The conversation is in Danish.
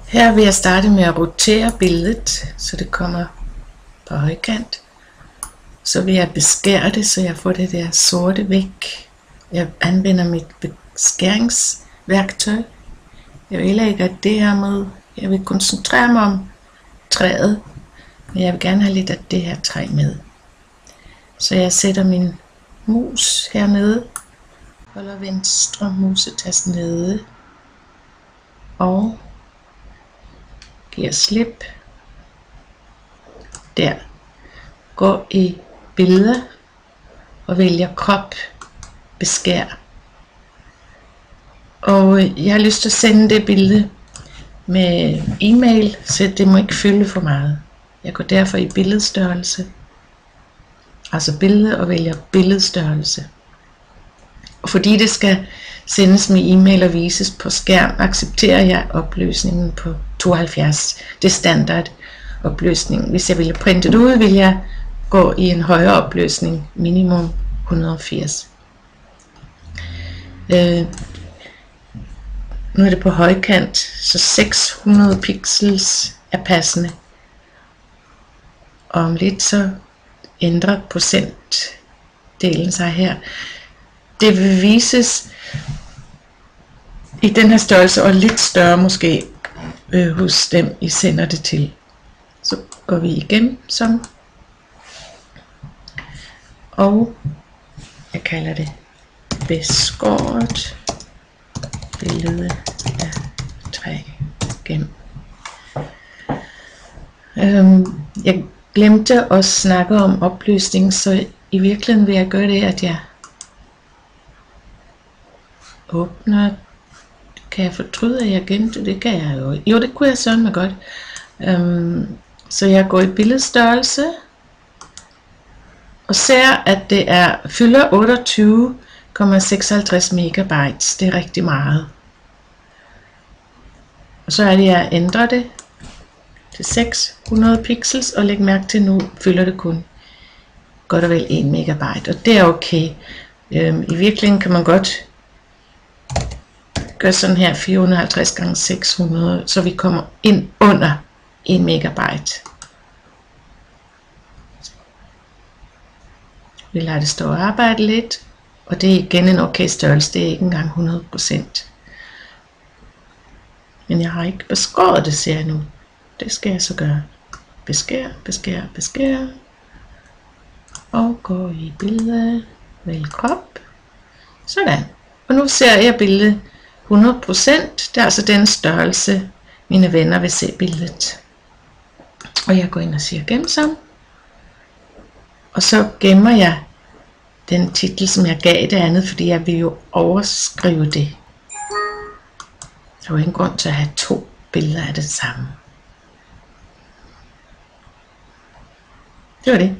Her vil jeg starte med at rotere billedet, så det kommer på højkant. Så vil jeg beskære det, så jeg får det der sorte væk. Jeg anvender mit beskæringsværktøj. Jeg vil ikke have det her med. Jeg vil koncentrere mig om træet, men jeg vil gerne have lidt af det her træ med. Så jeg sætter min mus hernede, holder venstre musetast nede og giver slip. Der. Går i billeder og vælger krop, beskær. Og jeg har lyst til at sende det billede med e-mail, så det må ikke fylde for meget. Jeg går derfor i billedstørrelse, altså billede, og vælger billedstørrelse. Og fordi det skal sendes med e-mail og vises på skærm, accepterer jeg opløsningen på 72. Det er standard opløsning. Hvis jeg ville printe det ud, vil jeg gå i en højere opløsning, minimum 180. Nu er det på højkant, så 600 pixels er passende. Og om lidt så ændrer procentdelen sig her. Det vil vises i den her størrelse, og lidt større måske hos dem I sender det til. Så går vi igen som, og jeg kalder det beskåret billede af træ gennem. Jeg glemte at snakke om opløsning, så i virkeligheden vil jeg gøre det, at jeg åbner. Kan jeg fortryde, at jeg gemte det? Det kan jeg jo. Jo, det kunne jeg sørge godt. Så jeg går i billedstørrelse og ser, at det fylder 28,56 megabytes. Det er rigtig meget. Og så er det, jeg ændrer det til 600 pixels, og læg mærke til, nu fylder det kun godt og vel 1 megabyte. Og det er okay. I virkeligheden kan man godt gøre sådan her 450 gange 600, så vi kommer ind under 1 megabyte. Vi lader det stå og arbejde lidt, og det er igen en okay størrelse, det er ikke engang 100%. Men jeg har ikke beskåret det, ser jeg nu. Det skal jeg så gøre. Beskær, beskær, beskær. Og gå i billedet, vælg krop. Sådan. Og nu ser jeg billedet 100%. Det er altså den størrelse, mine venner vil se billedet. Og jeg går ind og siger gem som. Og så gemmer jeg den titel, som jeg gav det andet, fordi jeg vil jo overskrive det. Der er jo ingen grund til at have 2 billeder af det samme. Det var det.